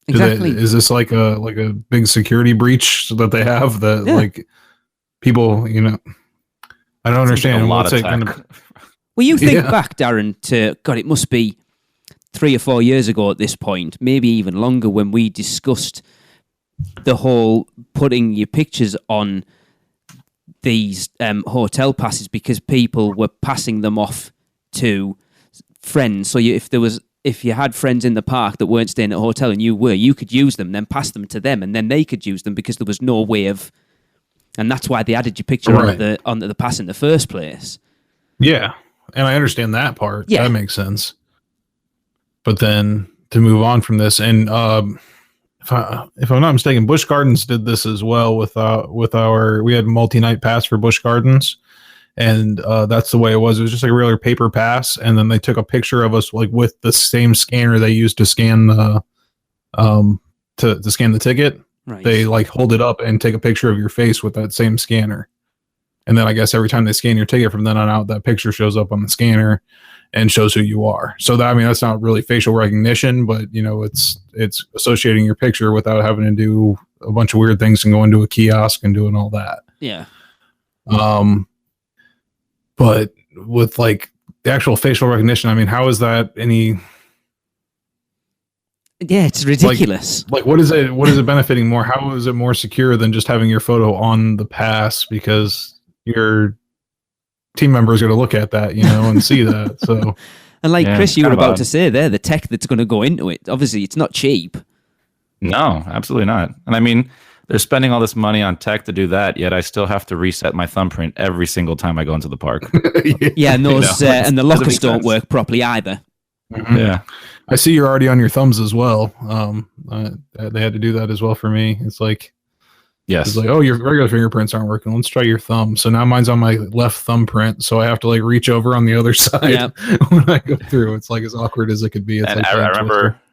Exactly. is this like a big security breach that they have that like people, I don't understand. A lot What's of it tech. gonna- Well, you think back, Darren, to, God, it must be 3 or 4 years ago at this point, maybe even longer, when we discussed the whole putting your pictures on these hotel passes because people were passing them off to friends. So if you had friends in the park that weren't staying at a hotel and you could use them, then pass them to them, and then they could use them because there was no way of, and that's why they added your picture onto the pass in the first place. Yeah, and I understand that part. Yeah. That makes sense. But then to move on from this, and if I'm not mistaken, Busch Gardens did this as well with our we had multi-night pass for Busch Gardens, and that's the way it was. It was just like a regular paper pass, and then they took a picture of us like with the same scanner they used to scan the to scan the ticket. Right. They like hold it up and take a picture of your face with that same scanner. And then I guess every time they scan your ticket from then on out, that picture shows up on the scanner and shows who you are. So that's not really facial recognition, but it's associating your picture without having to do a bunch of weird things and go into a kiosk and doing all that. Yeah. But with like the actual facial recognition, how is that any? Yeah, it's ridiculous. Like what is it benefiting more? How is it more secure than just having your photo on the pass because your team members are going to look at that, and see that. So, and like Chris, you were kind of about odd. to say there, the tech that's going to go into it, obviously it's not cheap. No, absolutely not. And they're spending all this money on tech to do that, yet I still have to reset my thumbprint every single time I go into the park. Yeah, and those and the doesn't lockers make don't sense. work properly either. Mhm. Yeah. I see you're already on your thumbs as well. They had to do that as well for me. It's like, Yes. it's like, oh, your regular fingerprints aren't working. Let's try your thumb. So now mine's on my left thumbprint, so I have to like reach over on the other side Yep. when I go through. It's like as awkward as it could be. It's And like I trying to remember twist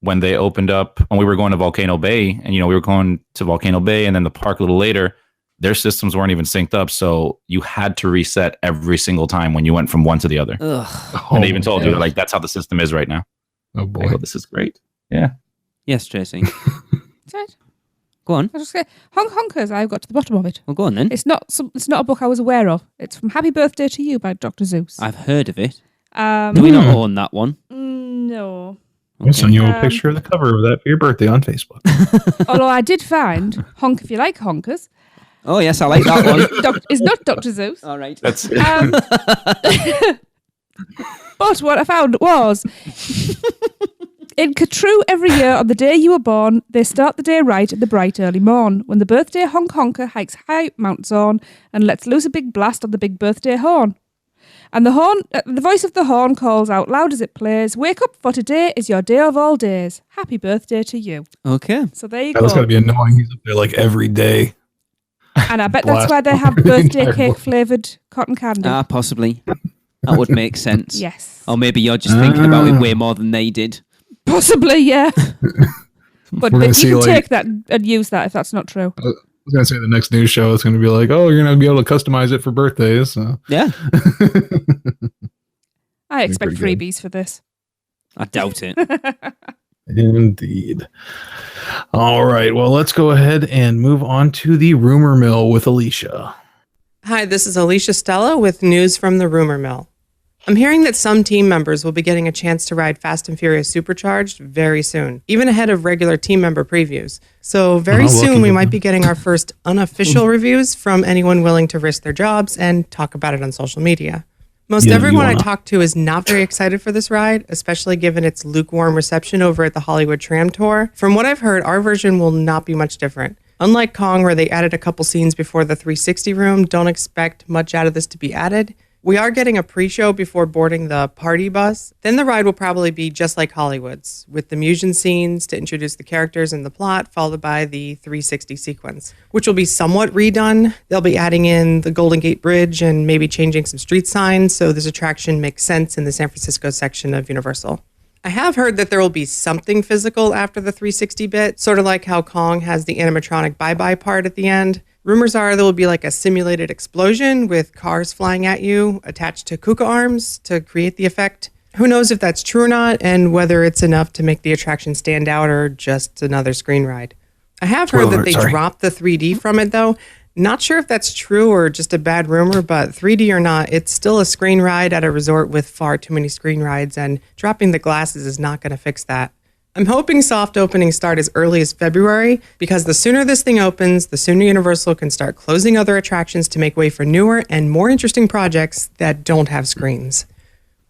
when they opened up, when we were going to Volcano Bay, and we were going to Volcano Bay and then the park a little later, their systems weren't even synced up, so you had to reset every single time when you went from one to the other. Ugh. it. And they even told you, yeah. like, that's how the system is right now. Oh I boy. go, this is great. Yeah. Yes, Tracy. That's right. Go on. I was just say, Honkers. I've got to the bottom of it. Well, go on then. It's not a book I was aware of. It's from Happy Birthday to You by Dr. Zeus. I've heard of it. Um, Do we not own that one? no. I'll send you a Um, picture of the cover of that for your birthday on Facebook. Although I did find Honk If You Like Honkers Oh, yes, I like that one. is not Dr. Zeus. All right. That's But what I found was in Catrue every year on the day you were born, they start the day right at the bright early morn when the birthday honker hikes high Mount Zorn and lets loose a big blast on the big birthday horn. And the voice of the horn calls out loud as it plays, "Wake up, for today is your day of all days. Happy birthday to you." Okay. So there you That was go. going to be annoying. He's up there like every day. And I bet that's Blast why they have the birthday entire cake book. flavoured cotton candy. Possibly. That would make sense. Yes. Or maybe you're just thinking about it way more than they did. Possibly, yeah. But We're gonna you see, can like- take that and use that if that's not true. I was going to say the next news show is going to be like, oh, you're going to be able to customize it for birthdays. So. Yeah. I expect pretty good. freebies for this. I doubt it. Indeed. All right. Well, let's go ahead and move on to the rumor mill with Alicia. Hi, this is Alicia Stella with news from the rumor mill. I'm hearing that some team members will be getting a chance to ride Fast and Furious Supercharged very soon, even ahead of regular team member previews. So very Oh, soon lucky we them. might be getting our first unofficial reviews from anyone willing to risk their jobs and talk about it on social media. Most Yeah, you everyone I wanna- talked to is not very excited for this ride, especially given its lukewarm reception over at the Hollywood Tram Tour. From what I've heard, our version will not be much different. Unlike Kong, where they added a couple scenes before the 360 room, don't expect much out of this to be added. We are getting a pre-show before boarding the party bus. Then the ride will probably be just like Hollywood's, with the Musion scenes to introduce the characters and the plot, followed by the 360 sequence, which will be somewhat redone. They'll be adding in the Golden Gate Bridge and maybe changing some street signs, so this attraction makes sense in the San Francisco section of Universal. I have heard that there will be something physical after the 360 bit, sort of like how Kong has the animatronic bye-bye part at the end. Rumors are there will be like a simulated explosion with cars flying at you attached to Kuka arms to create the effect. Who knows if that's true or not, and whether it's enough to make the attraction stand out or just another screen ride. I have heard that they dropped the 3D from it, though. Not sure if that's true or just a bad rumor, but 3D or not, it's still a screen ride at a resort with far too many screen rides, and dropping the glasses is not going to fix that. I'm hoping soft openings start as early as February, because the sooner this thing opens, the sooner Universal can start closing other attractions to make way for newer and more interesting projects that don't have screens.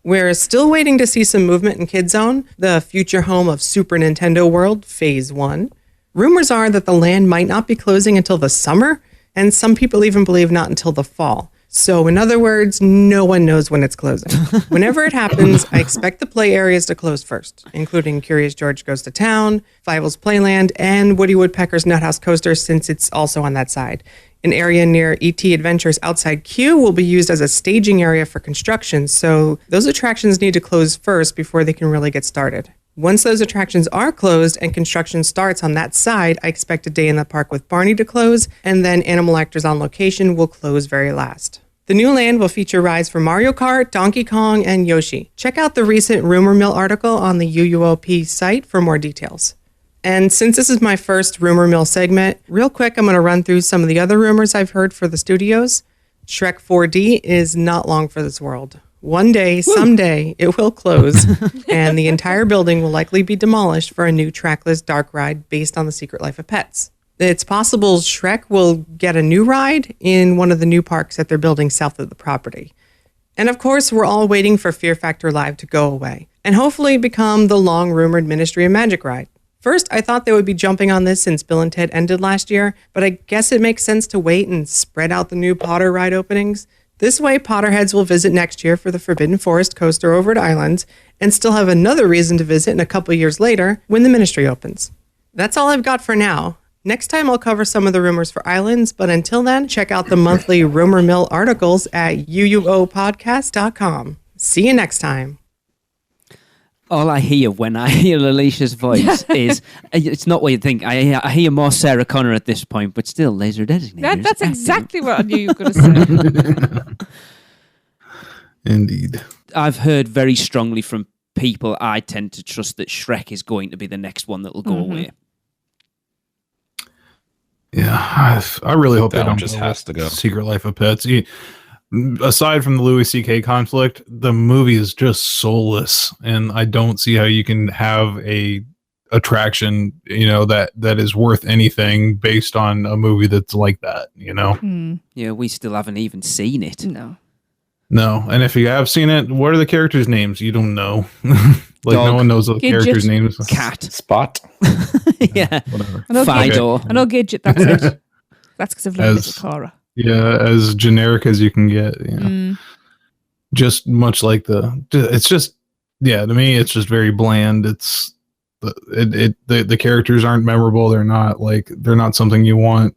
We're still waiting to see some movement in Kid Zone, the future home of Super Nintendo World, Phase 1. Rumors are that the land might not be closing until the summer, and some people even believe not until the fall. So in other words, no one knows when it's closing. Whenever it happens, I expect the play areas to close first, including Curious George Goes to Town, Fievel's Playland, and Woody Woodpecker's Nuthouse Coaster, since it's also on that side. An area near E.T. Adventures outside Q will be used as a staging area for construction, so those attractions need to close first before they can really get started. Once those attractions are closed and construction starts on that side, I expect a day in the park with Barney to close, and then Animal Actors on Location will close very last. The new land will feature rides for Mario Kart, Donkey Kong, and Yoshi. Check out the recent Rumor Mill article on the UUOP site for more details. And since this is my first Rumor Mill segment, real quick, I'm going to run through some of the other rumors I've heard for the studios. Shrek 4D is not long for this world. One day, someday, it will close, and the entire building will likely be demolished for a new trackless dark ride based on The Secret Life of Pets. It's possible Shrek will get a new ride in one of the new parks that they're building south of the property. And of course, we're all waiting for Fear Factor Live to go away, and hopefully become the long-rumored Ministry of Magic ride. First, I thought they would be jumping on this since Bill and Ted ended last year, but I guess it makes sense to wait and spread out the new Potter ride openings. This way, Potterheads will visit next year for the Forbidden Forest coaster over at Islands and still have another reason to visit in a couple years later when the Ministry opens. That's all I've got for now. Next time, I'll cover some of the rumors for Islands, but until then, check out the monthly Rumor Mill articles at UUOpodcast.com. See you next time. All I hear when I hear Alicia's voice is, it's not what you think. I hear more Sarah Connor at this point, but still laser designated. That's exactly what I knew you were going to say. Indeed. I've heard very strongly from people I tend to trust that Shrek is going to be the next one that will go away. Yeah, I really hope That they one don't just go has with to go. Secret Life of Pets. Aside from the Louis C.K. conflict, the movie is just soulless, and I don't see how you can have a attraction, that is worth anything based on a movie that's like that. Yeah, we still haven't even seen it. No, and if you have seen it, what are the characters' names? You don't know. Dog. No one knows the Gidget. characters' names. Cat. Spot. Yeah. Whatever. Fido. I know Gidget, that's it. That's because I've learned it to Cora. Yeah, as generic as you can get. Just much like it's just, to me, it's just very bland. It's the characters aren't memorable. They're not something you want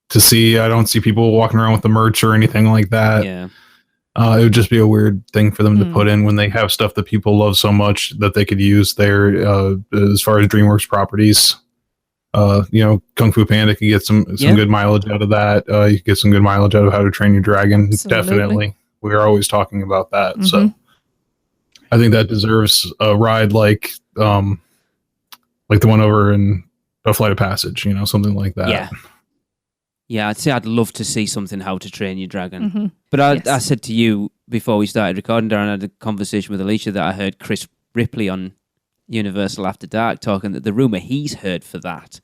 to see. I don't see people walking around with the merch or anything like that. Yeah. It would just be a weird thing for them to put in when they have stuff that people love so much that they could use there. As far as DreamWorks properties, Kung Fu Panda could get some good mileage out of that. You could get some good mileage out of How to Train Your Dragon. Absolutely. Definitely, we're always talking about that. So, I think that deserves a ride like the one over in A Flight of Passage. Something like that. Yeah. Yeah, I'd say I'd love to see something How to Train Your Dragon. But I said to you before we started recording, Darren, I had a conversation with Alicia that I heard Chris Ripley on Universal After Dark talking that the rumour he's heard for that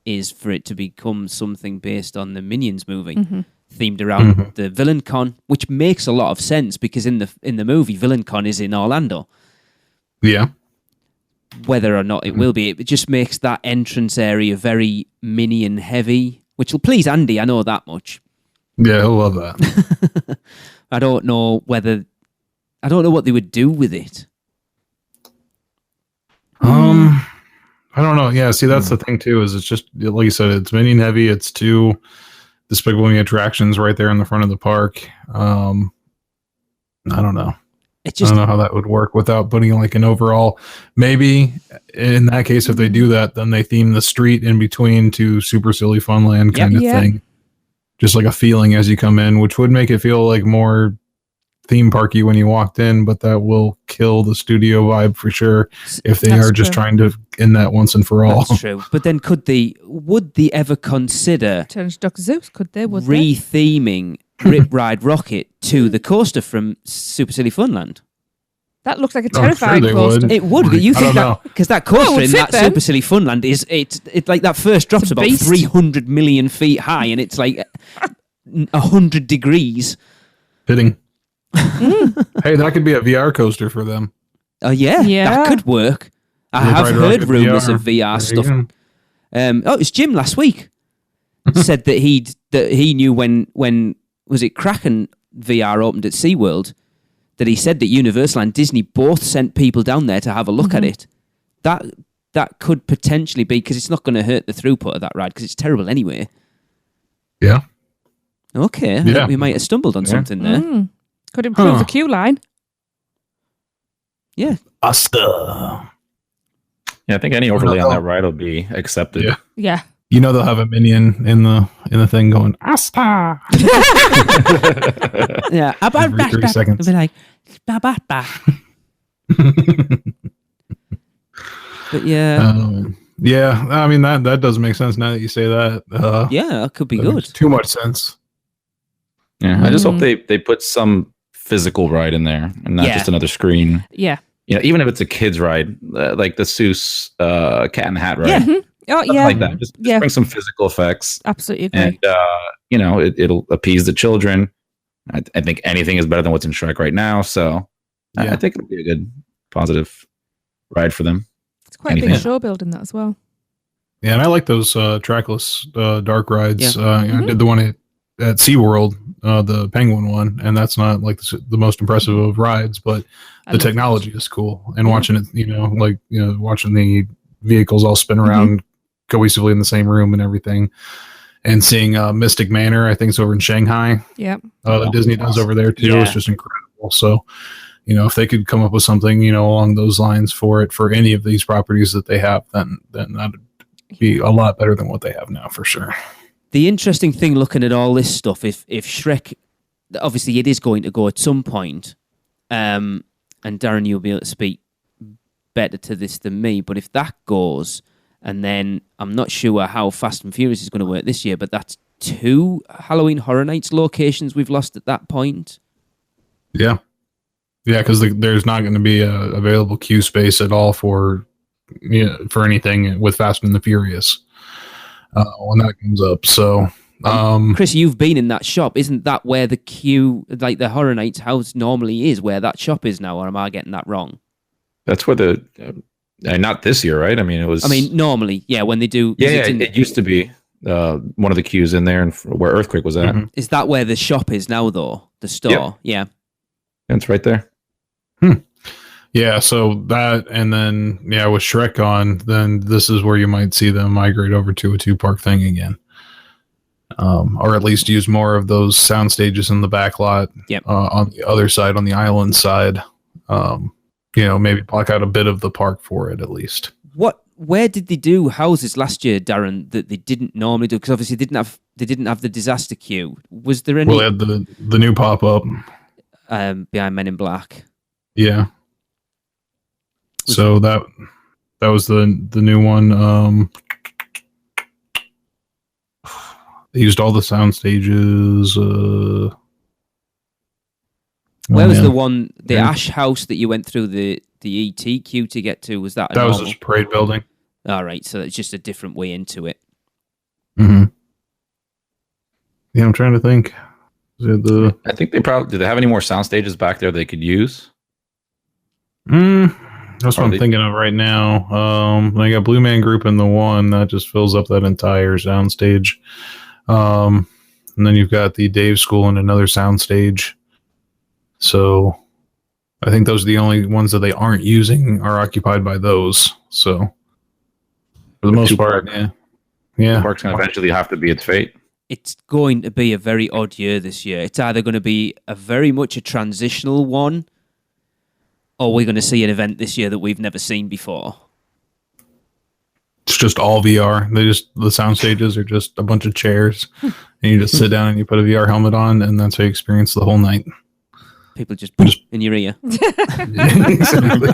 is for it to become something based on the Minions movie, themed around the Villain Con, which makes a lot of sense because in the movie, Villain Con is in Orlando. Yeah. Whether or not it will be, it just makes that entrance area very Minion heavy, which will please Andy, I know that much. Yeah, he'll love that. I don't know what they would do with it. I don't know. Yeah, see, that's the thing too. Is it's just like you said, it's Minion heavy. It's two Despicable Me attractions right there in the front of the park. I don't know. I don't know how that would work without putting like an overall. Maybe in that case, if they do that, then they theme the street in between to Super Silly Funland kind of thing. Just like a feeling as you come in, which would make it feel like more theme parky when you walked in, but that will kill the studio vibe for sure if they are just trying to end that once and for all. That's true. But then would they ever consider Dr. Zeus, could they? Would re-theming Rip Ride Rocket to the coaster from Super Silly Funland? That looks like a terrifying coaster. It would, but you think that because that coaster in that then. Super Silly Funland is it's like that first drop's about 300 million feet high and it's like 100 degrees. Fitting. Hey, that could be a VR coaster for them. Oh yeah, that could work. I have heard rumors of VR stuff. It was Jim last week said that he knew when was it Kraken VR opened at SeaWorld, that he said that Universal and Disney both sent people down there to have a look at it. That could potentially be, because it's not going to hurt the throughput of that ride because it's terrible anyway. Yeah. Okay. I think we might have stumbled on something there. Could improve the queue line. Yeah. Asta. Yeah, I think any overlay on that ride will be accepted. Yeah. They'll have a minion in the thing going Asta. Yeah. Every 3 seconds. They'll be like, ba. But yeah, I mean that does make sense now that you say that. That could be that good. makes too much sense. Yeah, I just hope they put some physical ride in there and not just another screen. Yeah. Even if it's a kid's ride, like the Seuss Cat and Hat ride. Yeah. Oh, yeah. Like that. Just bring some physical effects. Absolutely agree. And, it'll appease the children. I think anything is better than what's in Shrek right now. So I think it'll be a good, positive ride for them. It's quite a big show building that as well. Yeah, and I like those trackless dark rides. I did the one at SeaWorld the Penguin one, and that's not like the most impressive of rides, but the technology is cool. And watching it, watching the vehicles all spin around cohesively in the same room and everything, and seeing Mystic Manor, I think it's over in Shanghai. Yep. That Disney does over there too. Yeah. It's just incredible. So, if they could come up with something, along those lines for any of these properties that they have, then that'd be a lot better than what they have now for sure. The interesting thing looking at all this stuff, if Shrek, obviously it is going to go at some point, and Darren, you'll be able to speak better to this than me, but if that goes, and then I'm not sure how Fast and Furious is going to work this year, but that's 2 Halloween Horror Nights locations we've lost at that point. Yeah. Yeah, because there's not going to be a available queue space at all for anything with Fast and the Furious when that comes up. So, Chris, you've been in that shop. Isn't that where the queue, like the Horror Nights house normally is, where that shop is now, or am I getting that wrong? That's where not this year, right? I mean, it was. I mean, normally, yeah, when they do. Yeah, it used to be one of the queues in there, and where Earthquake was at. Mm-hmm. Is that where the shop is now, though? The store, yeah. It's right there. Yeah, so that, and then with Shrek on, then this is where you might see them migrate over to a 2-park thing again, or at least use more of those sound stages in the back lot. Yep. On the other side, on the island side, maybe block out a bit of the park for it at least. Where did they do houses last year, Darren, that they didn't normally do? Because obviously they didn't have the disaster queue. Was there any? Well, they had the new pop up behind Men in Black. Yeah. So that was the new one. They used all the sound stages. Where was the one, the Ash House that you went through the ET queue to get to? Was that that was just parade building? All right, so it's just a different way into it. Mm-hmm. Yeah, I'm trying to think. I think do they have any more sound stages back there they could use? That's what I'm thinking of right now. I got Blue Man Group in the one that just fills up that entire soundstage. And then you've got the Dave School in another soundstage. So I think those are the only ones that they aren't using are occupied by those. So for the most part, yeah. The park's going to eventually have to be its fate. It's going to be a very odd year this year. It's either going to be very much a transitional one, or we're going to see an event this year that we've never seen before. It's just all VR. The sound stages are just a bunch of chairs, and you just sit down and you put a VR helmet on, and that's how you experience the whole night. People just in your ear. Exactly.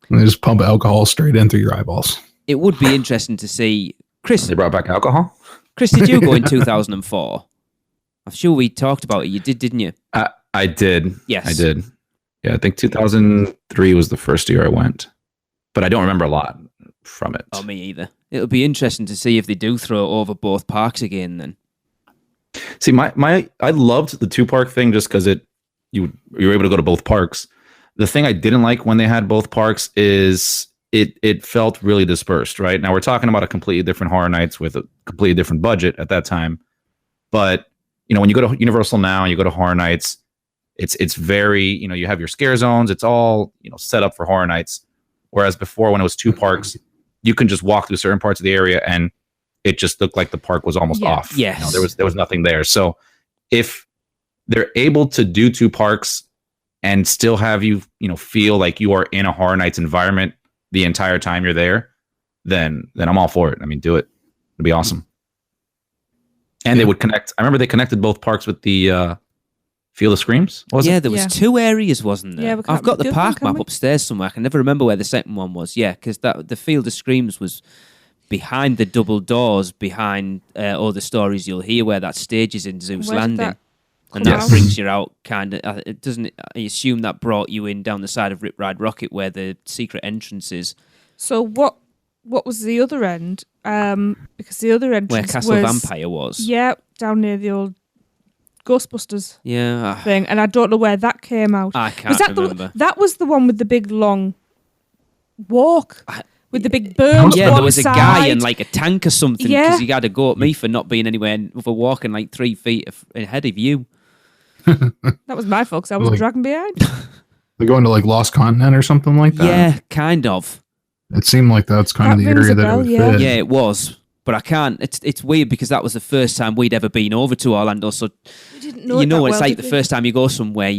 And they just pump alcohol straight in through your eyeballs. It would be interesting to see. Chris, they brought back alcohol? Chris, did you go in 2004? I'm sure we talked about it. You did, didn't you? I did. Yes. I did. Yeah, I think 2003 was the first year I went. But I don't remember a lot from it. Oh, me either. It'll be interesting to see if they do throw it over both parks again then. See, I loved the 2-park thing just because you were able to go to both parks. The thing I didn't like when they had both parks is it felt really dispersed, right? Now we're talking about a completely different Horror Nights with a completely different budget at that time. But, when you go to Universal now and you go to Horror Nights, it's very, you have your scare zones. It's all, set up for Horror Nights. Whereas before, when it was 2 parks, you can just walk through certain parts of the area and it just looked like the park was almost off. Yes. There was nothing there. So if they're able to do 2 parks and still have you, feel like you are in a Horror Nights environment the entire time you're there, then I'm all for it. I mean, do it. It'd be awesome. And they would connect. I remember they connected both parks with the Feel the Screams. There was 2 areas, wasn't there? Yeah, I've got the park map upstairs somewhere. I can never remember where the second one was. Yeah, because the Field of Screams was behind the double doors, behind all the stories you'll hear, where that stage is in Zeus Landing. And that brings you out kind of, I assume that brought you in down the side of Rip Ride Rocket where the secret entrance is. So what was the other end? Because the other entrance where Castle Vampire was. Yeah, down near the old Ghostbusters thing. And I don't know where that came out. I can't remember. That was the one with the big long walk. with the big berm. Yeah, there was a guy side. in like a tank or something Yeah. because he had to go at me for not being anywhere for walking like 3 feet ahead of you. That was my fault 'cause I was Like- dragging behind. They're going to like Lost Continent or something like that. Yeah, kind of. It seemed like that's kind of That the rings area a that bell, it would yeah. fit. Yeah, it was. But I can't. It's weird because that was the first time we'd ever been over to Orlando. So We didn't know you it know that what it's well, like did the we? first time you go somewhere,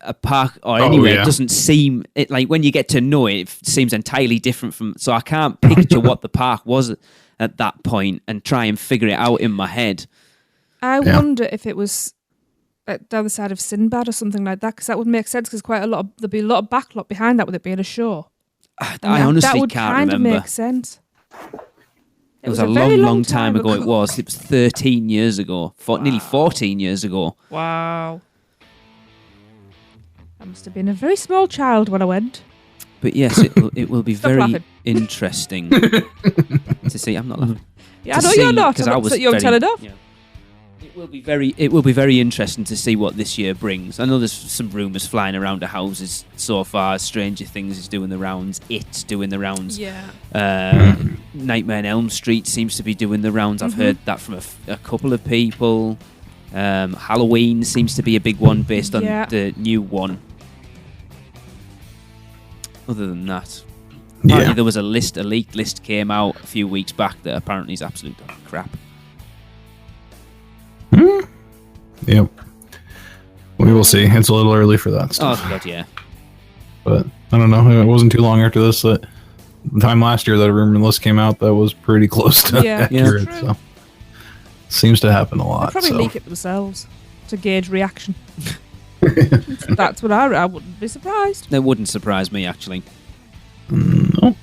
a park or Oh, anywhere, yeah. it doesn't seem it like when you get to know it, it seems entirely different from. So I can't picture what the park was at that point and try and figure it out in my head. I Yeah. wonder if it was down the side of Sinbad or something like that, because that would make sense. Because there'd be a lot of backlot behind that with it being a show. I And honestly that would can't kind remember. of make sense. It was a very long time ago. It was 13 years ago, nearly 14 years ago. Wow. I must have been a very small child when I went. But yes, it will be Stop very laughing. interesting to see. I'm not laughing. Yeah, I to know see, you're not. 'cause I'm I not was you're very- telling off. yeah. It will be very interesting to see what this year brings. I know there's some rumours flying around the houses so far. Stranger Things is doing the rounds. It's doing the rounds. Yeah. Nightmare on Elm Street seems to be doing the rounds. I've Mm-hmm. heard that from a couple of people. Halloween seems to be a big one based on Yeah. the new one. Other than that, apparently Yeah. there was a leaked list came out a few weeks back that apparently is absolute crap. Yep. We will see. It's a little early for that Oh stuff. god, yeah. But I don't know. It wasn't too long after this that the time last year that a rumor list came out that was pretty close to Yeah. accurate. True. So seems to happen a They'll lot. probably So. leak it themselves to gauge reaction. That's what I wouldn't be surprised. That wouldn't surprise me actually. No.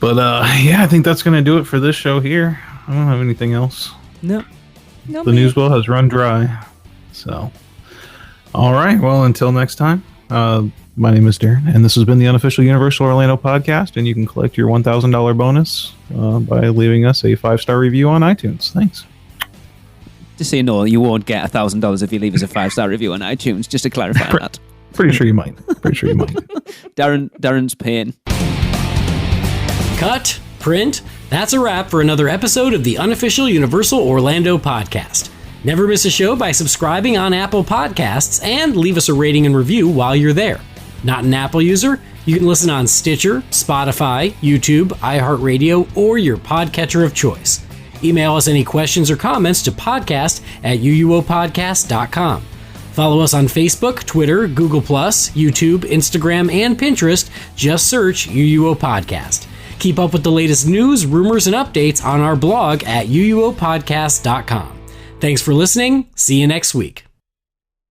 But yeah, I think that's going to do it for this show here. I don't have anything else. No. No, The news well has run dry. So, all right. Well, until next time, my name is Darren, and this has been the unofficial Universal Orlando podcast. And you can collect your $1,000 bonus by leaving us a 5-star review on iTunes. Thanks. Just so you know, you won't get $1,000 if you leave us a 5-star review on iTunes. Just to clarify that. Pretty sure you might. Pretty sure you might. Darren's paying. Cut, print. That's a wrap for another episode of the unofficial Universal Orlando podcast. Never miss a show by subscribing on Apple Podcasts and leave us a rating and review while you're there. Not an Apple user? You can listen on Stitcher, Spotify, YouTube, iHeartRadio, or your podcatcher of choice. Email us any questions or comments to podcast@uuopodcast.com. Follow us on Facebook, Twitter, Google+, YouTube, Instagram, and Pinterest. Just search UUO Podcast. Keep up with the latest news, rumors, and updates on our blog at uuopodcast.com. Thanks for listening. See you next week.